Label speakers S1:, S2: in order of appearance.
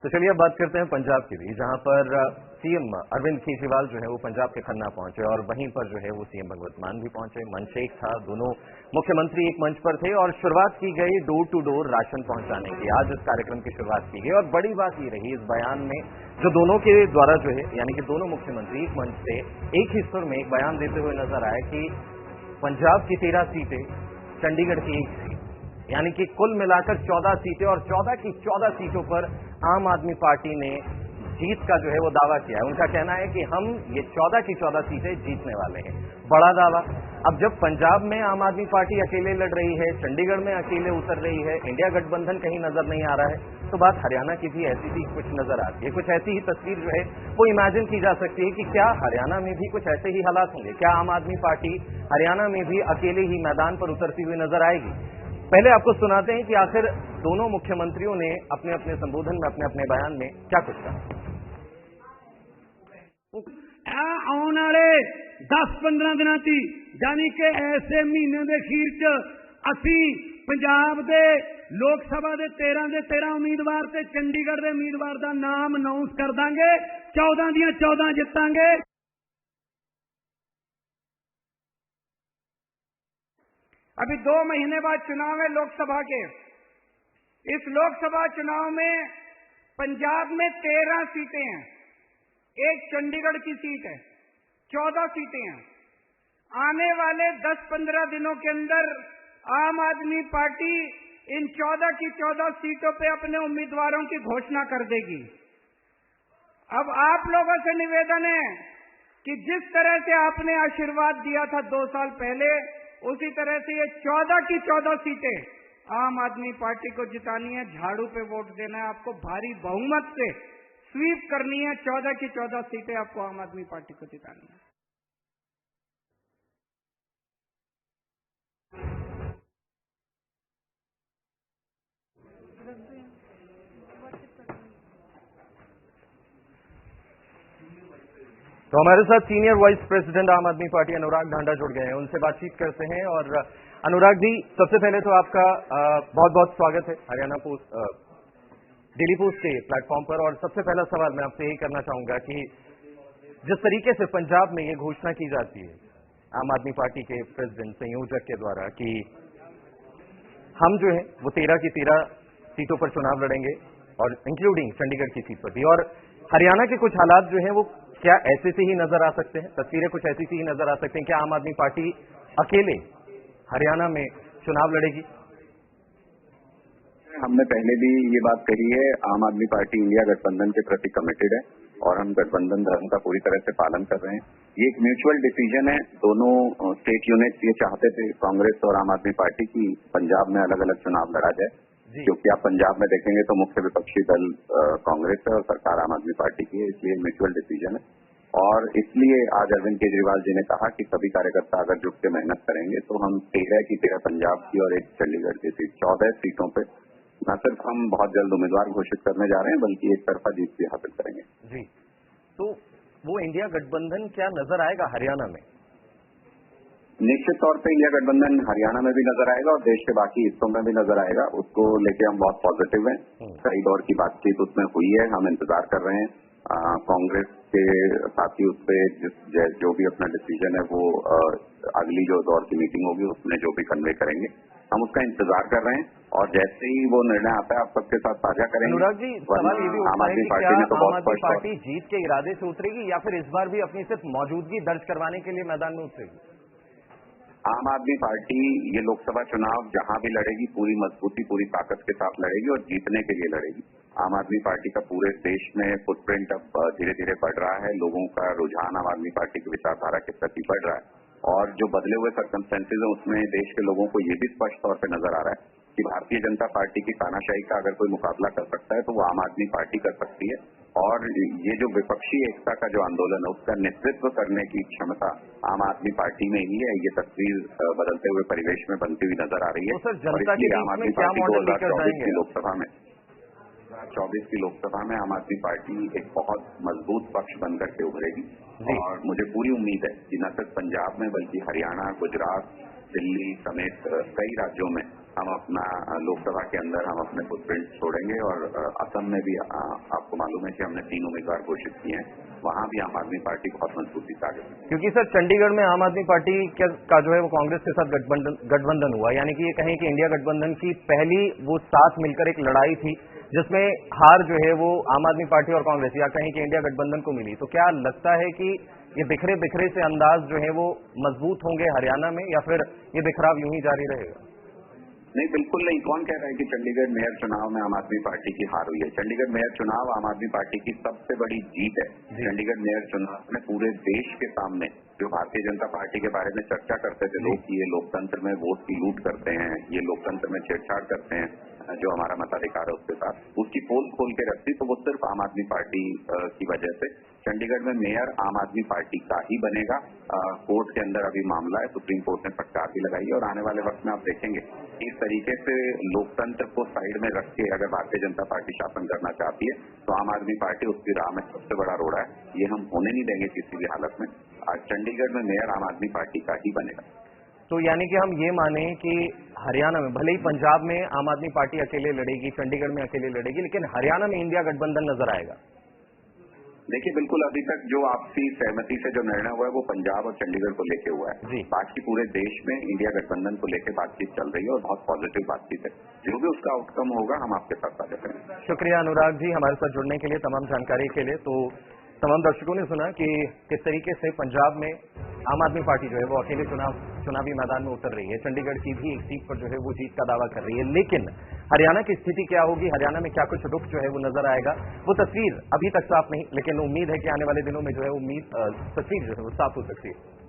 S1: तो चलिए अब बात करते हैं पंजाब की भी, जहां पर सीएम अरविंद केजरीवाल जो है वो पंजाब के खन्ना पहुंचे और वहीं पर जो है वो सीएम भगवंत मान भी पहुंचे। मंच एक था, दोनों मुख्यमंत्री एक मंच पर थे और शुरुआत की गई डोर टू डोर राशन पहुंचाने की। आज इस कार्यक्रम की शुरुआत की गई और बड़ी बात ये रही इस बयान में जो दोनों के द्वारा जो है यानी कि दोनों मुख्यमंत्री एक मंच से एक ही सुर में एक बयान देते हुए नजर आए कि पंजाब की 13 सीटें, चंडीगढ़ की 1 सीट, यानी कि कुल मिलाकर 14 सीटें और 14 की 14 सीटों पर आम आदमी पार्टी ने जीत का जो है वो दावा किया है। उनका कहना है कि हम ये 14 की 14 सीटें जीतने वाले हैं। बड़ा दावा। अब जब पंजाब में आम आदमी पार्टी अकेले लड़ रही है, चंडीगढ़ में अकेले उतर रही है, इंडिया गठबंधन कहीं नजर नहीं आ रहा है, तो बात हरियाणा की भी ऐसी ही कुछ नजर आती है। कुछ ऐसी ही तस्वीर जो है वो इमेजिन की जा सकती है कि क्या हरियाणा में भी कुछ ऐसे ही हालात होंगे, क्या आम आदमी पार्टी हरियाणा में भी अकेले ही मैदान पर उतरती हुई नजर आएगी। पहले आपको सुनाते हैं कि आखिर दोनों मुख्यमंत्रियों ने अपने अपने संबोधन में, अपने अपने बयान में क्या कुछ कहा।
S2: आने वाले 10-15 दिनों की यानी कि ऐसे महीने के अखीर च असी पंजाब के लोक सभा के 13 उम्मीदवार से चंडीगढ़ के उम्मीदवार का नाम अनाउंस कर देंगे। 14 दियां 14 जितांगे। अभी 2 महीने बाद चुनाव है लोकसभा के। इस लोकसभा चुनाव में पंजाब में 13 सीटें हैं, एक चंडीगढ़ की सीट है, 14 सीटें हैं। आने वाले 10-15 दिनों के अंदर आम आदमी पार्टी इन 14 की 14 सीटों पे अपने उम्मीदवारों की घोषणा कर देगी। अब आप लोगों से निवेदन है कि जिस तरह से आपने आशीर्वाद दिया था 2 साल पहले, उसी तरह से ये 14 की 14 सीटें आम आदमी पार्टी को जितानी है। झाड़ू पे वोट देना है, आपको भारी बहुमत से स्वीप करनी है। 14 की 14 सीटें आपको आम आदमी पार्टी को जितानी है।
S1: तो हमारे साथ सीनियर वाइस प्रेसिडेंट आम आदमी पार्टी अनुराग ढांडा जुड़ गए हैं, उनसे बातचीत करते हैं। और अनुराग जी, सबसे पहले तो आपका बहुत बहुत स्वागत है हरियाणा पोस्ट, डेली पोस्ट के प्लेटफॉर्म पर। और सबसे पहला सवाल मैं आपसे यही करना चाहूंगा कि जिस तरीके से पंजाब में ये घोषणा की जाती है आम आदमी पार्टी के प्रेसिडेंट संयोजक के द्वारा कि हम जो है वो 13 की 13 सीटों पर चुनाव लड़ेंगे और इंक्लूडिंग चंडीगढ़ की सीट पर भी, और हरियाणा के कुछ हालात जो हैं वो क्या ऐसे से ही नजर आ सकते हैं, तस्वीरें कुछ ऐसी सी ही नजर आ सकते हैं? क्या आम आदमी पार्टी अकेले हरियाणा में चुनाव लड़ेगी?
S3: हमने पहले भी ये बात कही है, आम आदमी पार्टी इंडिया गठबंधन के प्रति कमिटेड है और हम गठबंधन धर्म का पूरी तरह से पालन कर रहे हैं। ये एक म्यूचुअल डिसीजन है। दोनों स्टेट यूनिट्स ये चाहते थे, कांग्रेस और आम आदमी पार्टी, की पंजाब में अलग अलग चुनाव लड़ा जाए, क्योंकि आप पंजाब में देखेंगे तो मुख्य विपक्षी दल कांग्रेस है और सरकार आम आदमी पार्टी की है, इसलिए म्यूचुअल डिसीजन है। और इसलिए आज अरविंद केजरीवाल जी ने कहा कि सभी कार्यकर्ता अगर जुट के मेहनत करेंगे तो हम 13 की 13 पंजाब की और एक चंडीगढ़ की सीट, 14 सीटों पे न सिर्फ हम बहुत जल्द उम्मीदवार घोषित करने जा रहे हैं बल्कि एक तरफा जीत भी हासिल करेंगे।
S1: जी, तो वो इंडिया गठबंधन क्या नजर आएगा हरियाणा में?
S3: निश्चित तौर पे इंडिया गठबंधन हरियाणा में भी नजर आएगा और देश के बाकी हिस्सों में भी नजर आएगा। उसको लेके हम बहुत पॉजिटिव हैं। कई दौर की बातचीत उसमें हुई है, हम इंतजार कर रहे हैं। कांग्रेस के साथी उस पर जो भी अपना डिसीजन है वो अगली जो दौर की मीटिंग होगी उसमें जो भी कन्वे करेंगे, हम उसका इंतजार कर रहे हैं और जैसे ही वो निर्णय आता है आप सबके साथ साझा करेंगे।
S1: अनुराग जी, सवाल ये भी उठता है कि क्या आम आदमी पार्टी जीत के इरादे से उतरेगी या फिर इस बार भी अपनी सिर्फ मौजूदगी दर्ज करवाने के लिए मैदान में उतरेगी?
S3: आम आदमी पार्टी ये लोकसभा चुनाव जहां भी लड़ेगी पूरी मजबूती, पूरी ताकत के साथ लड़ेगी और जीतने के लिए लड़ेगी। आम आदमी पार्टी का पूरे देश में फुटप्रिंट अब धीरे धीरे बढ़ रहा है, लोगों का रुझान आम आदमी पार्टी की विचारधारा के प्रति बढ़ रहा है और जो बदले हुए सर्कमस्टेंसेज है उसमें देश के लोगों को ये भी स्पष्ट तौर पर नजर आ रहा है कि भारतीय जनता पार्टी की तानाशाही का अगर कोई मुकाबला कर सकता है तो वो आम आदमी पार्टी कर सकती है। और ये जो विपक्षी एकता का जो आंदोलन है उसका नेतृत्व करने की क्षमता आम आदमी पार्टी में ही है। ये तस्वीर बदलते हुए परिवेश में बनती हुई नजर आ रही है।
S1: तो
S3: और इसलिए आम आदमी पार्टी 2024 की लोकसभा में 2024 की लोकसभा में आम आदमी पार्टी एक बहुत मजबूत पक्ष बनकर के उभरेगी। और मुझे पूरी उम्मीद है कि न सिर्फ पंजाब में बल्कि हरियाणा, गुजरात, दिल्ली समेत कई राज्यों में हम अपना लोकसभा के अंदर हम अपने फुटप्रिंट छोड़ेंगे और असम में भी आपको मालूम है कि हमने 3 उम्मीदवार घोषित किए हैं, वहां भी आम आदमी पार्टी बहुत मजबूती से आगे।
S1: क्योंकि सर चंडीगढ़ में आम आदमी पार्टी का जो है वो कांग्रेस के साथ गठबंधन हुआ, यानी कि ये कहें कि इंडिया गठबंधन की पहली वो साथ मिलकर एक लड़ाई थी जिसमें हार जो है वो आम आदमी पार्टी और कांग्रेस या कहें कि इंडिया गठबंधन को मिली। तो क्या लगता है कि ये बिखरे बिखरे से अंदाज जो है वो मजबूत होंगे हरियाणा में, या फिर ये बिखराव यूं ही जारी रहेगा?
S3: नहीं, बिल्कुल नहीं। कौन कह रहा है कि चंडीगढ़ मेयर चुनाव में आम आदमी पार्टी की हार हुई है? चंडीगढ़ मेयर चुनाव आम आदमी पार्टी की सबसे बड़ी जीत है। चंडीगढ़ मेयर चुनाव में पूरे देश के सामने जो भारतीय जनता पार्टी के बारे में चर्चा करते थे लोग कि ये लोकतंत्र में वोट की लूट करते हैं, ये लोकतंत्र में छेड़छाड़ करते हैं, जो हमारा मताधिकार है उसके साथ, उसकी पोल खोल के रखती तो वो सिर्फ आम आदमी पार्टी की वजह से। चंडीगढ़ में मेयर आम आदमी पार्टी का ही बनेगा। कोर्ट के अंदर अभी मामला है, सुप्रीम कोर्ट ने फटकार भी लगाई है और आने वाले वक्त में आप देखेंगे इस तरीके से लोकतंत्र को साइड में रख के अगर भारतीय जनता पार्टी शासन करना चाहती है तो आम आदमी पार्टी उसकी राह में सबसे बड़ा रोड़ा है, ये हम होने नहीं देंगे किसी भी हालत में। आज चंडीगढ़ में मेयर आम आदमी पार्टी का ही बनेगा।
S1: तो यानी कि हम ये माने कि हरियाणा में भले ही पंजाब में आम आदमी पार्टी अकेले लड़ेगी, चंडीगढ़ में अकेले लड़ेगी, लेकिन हरियाणा में इंडिया गठबंधन नजर आएगा।
S3: देखिए, बिल्कुल अभी तक जो आपसी सहमति से जो निर्णय हुआ है वो पंजाब और चंडीगढ़ को लेके हुआ है। बाकी पूरे देश में इंडिया गठबंधन को लेकर बातचीत चल रही है और बहुत पॉजिटिव बातचीत है। जो भी उसका आउटकम होगा हम आपके साथ साझा करेंगे।
S1: शुक्रिया अनुराग जी हमारे साथ जुड़ने के लिए, तमाम जानकारी के लिए। तो तमाम दर्शकों ने सुना कि किस तरीके से पंजाब में आम आदमी पार्टी जो है वो अकेले चुनावी मैदान में उतर रही है। चंडीगढ़ की भी एक सीट पर जो है वो जीत का दावा कर रही है, लेकिन हरियाणा की स्थिति क्या होगी, हरियाणा में क्या कुछ रुख जो है वो नजर आएगा, वो तस्वीर अभी तक साफ नहीं, लेकिन उम्मीद है कि आने वाले दिनों में जो है तस्वीर जो है वो साफ हो सकती है।